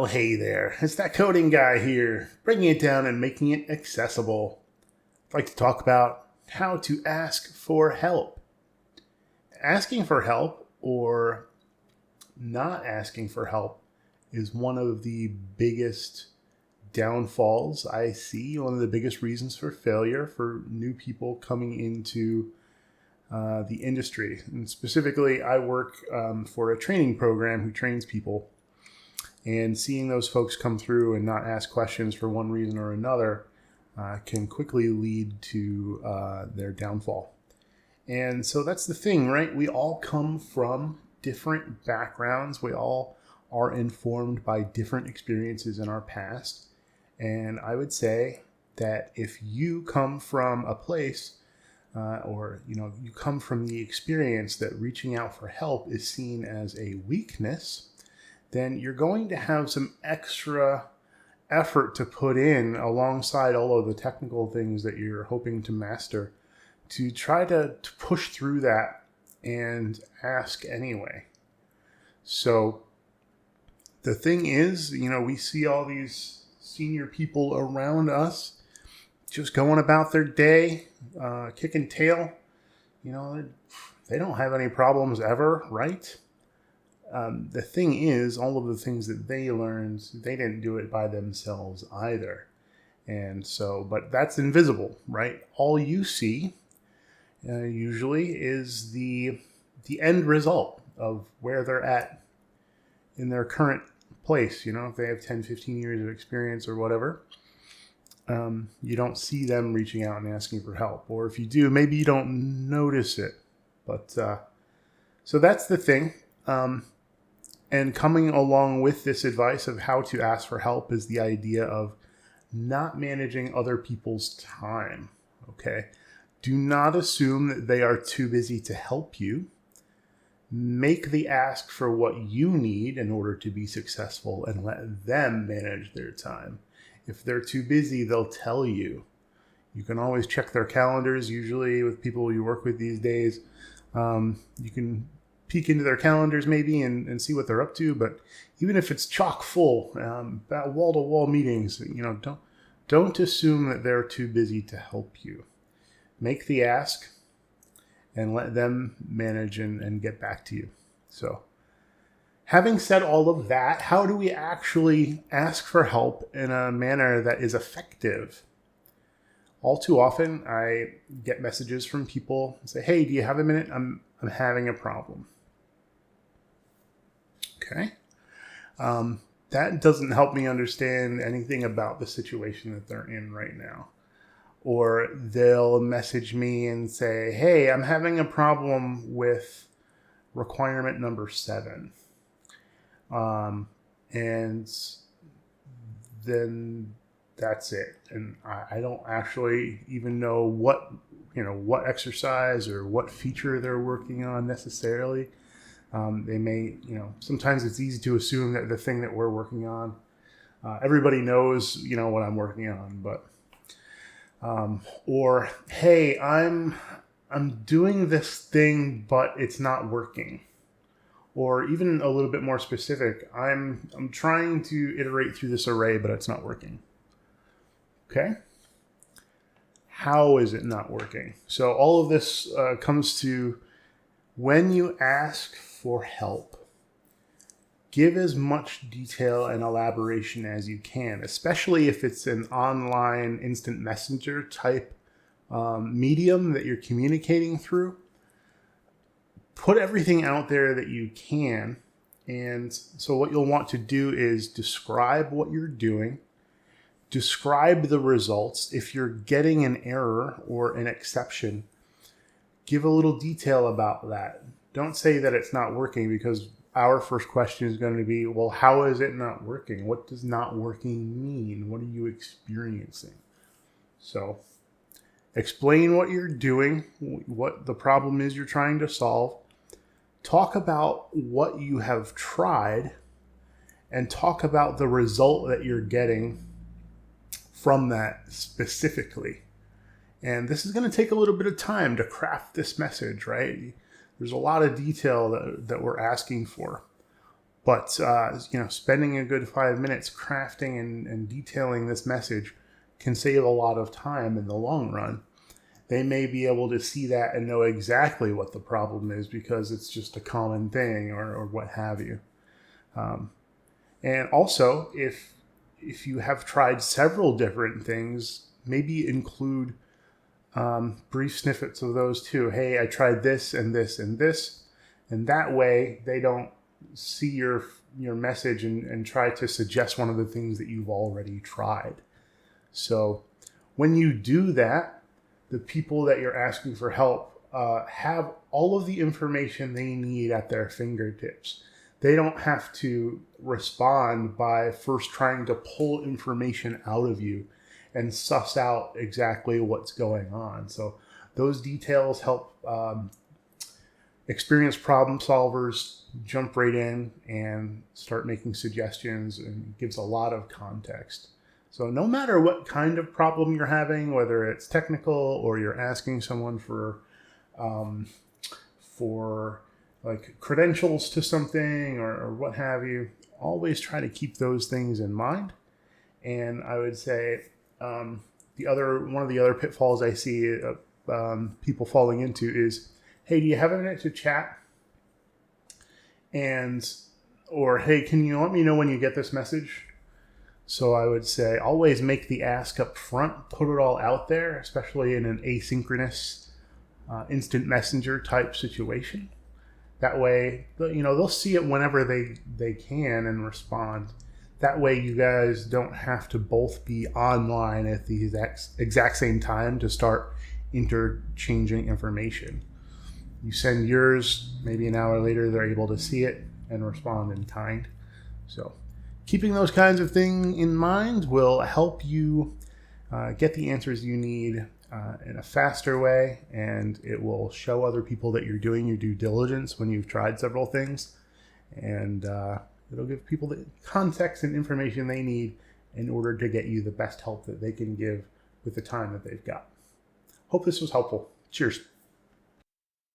Well, hey there. It's that coding guy here, bringing it down and making it accessible. I'd like to talk about how to ask for help. Asking for help or not asking for help is one of the biggest downfalls I see, one of the biggest reasons for failure for new people coming into the industry. And specifically, I work for a training program who trains people. And seeing those folks come through and not ask questions for one reason or another can quickly lead to their downfall. And so that's the thing, right? We all come from different backgrounds. We all are informed by different experiences in our past. And I would say that if you come from a place you come from the experience that reaching out for help is seen as a weakness, then you're going to have some extra effort to put in alongside all of the technical things that you're hoping to master to try to push through that and ask anyway. So the thing is, we see all these senior people around us just going about their day, kicking tail. They don't have any problems ever, right? The thing is, all of the things that they learned, they didn't do it by themselves either. And so, but that's invisible, right? All you see usually is the end result of where they're at in their current place. If they have 10, 15 years of experience or whatever, you don't see them reaching out and asking for help. Or if you do, maybe you don't notice it. But so that's the thing. And coming along with this advice of how to ask for help is the idea of not managing other people's time. Okay. Do not assume that they are too busy to help you. Make the ask for what you need in order to be successful and let them manage their time. If they're too busy, they'll tell you. You can always check their calendars. Usually with people you work with these days, you can peek into their calendars maybe and see what they're up to. But even if it's chock full, wall-to-wall meetings, don't assume that they're too busy to help you. Make the ask and let them manage and get back to you. So having said all of that, how do we actually ask for help in a manner that is effective? All too often, I get messages from people and say, "Hey, do you have a minute? I'm having a problem." Okay. That doesn't help me understand anything about the situation that they're in right now. Or they'll message me and say, "Hey, I'm having a problem with requirement number 7. And then that's it. And I don't actually even know what exercise or what feature they're working on necessarily. They may, sometimes it's easy to assume that the thing that we're working on, everybody knows, what I'm working on, but, or, "Hey, I'm doing this thing, but it's not working." Or even a little bit more specific, I'm trying to iterate through this array, but it's not working. Okay? How is it not working? So all of this comes to when you ask for help, give as much detail and elaboration as you can, especially if it's an online instant messenger type medium that you're communicating through. Put everything out there that you can. And so what you'll want to do is describe what you're doing, describe the results. If you're getting an error or an exception, give a little detail about that. Don't say that it's not working, because our first question is going to be, well, how is it not working? What does not working mean? What are you experiencing? So explain what you're doing, what the problem is you're trying to solve. Talk about what you have tried and talk about the result that you're getting from that specifically. And this is going to take a little bit of time to craft this message, right? There's a lot of detail that we're asking for. But spending a good 5 minutes crafting and detailing this message can save a lot of time in the long run. They may be able to see that and know exactly what the problem is because it's just a common thing or what have you. And also, if you have tried several different things, maybe include brief snippets of those too. Hey, I tried this and this and this. And that way they don't see your message and try to suggest one of the things that you've already tried. So when you do that, the people that you're asking for help have all of the information they need at their fingertips. They don't have to respond by first trying to pull information out of you and suss out exactly what's going on. So those details help experienced problem solvers jump right in and start making suggestions, and gives a lot of context. So no matter what kind of problem you're having, whether it's technical or you're asking someone for like credentials to something or what have you, always try to keep those things in mind. And I would say one of the other pitfalls I see people falling into is, hey, do you have a minute to chat? Or hey, can you let me know when you get this message? So I would say always make the ask up front, put it all out there, especially in an asynchronous instant messenger type situation. That way, they'll see it whenever they can and respond. That way you guys don't have to both be online at the exact same time to start interchanging information. You send yours, maybe an hour later they're able to see it and respond in kind. So keeping those kinds of things in mind will help you get the answers you need in a faster way, and it will show other people that you're doing your due diligence when you've tried several things, and it'll give people the context and information they need in order to get you the best help that they can give with the time that they've got. Hope this was helpful. Cheers.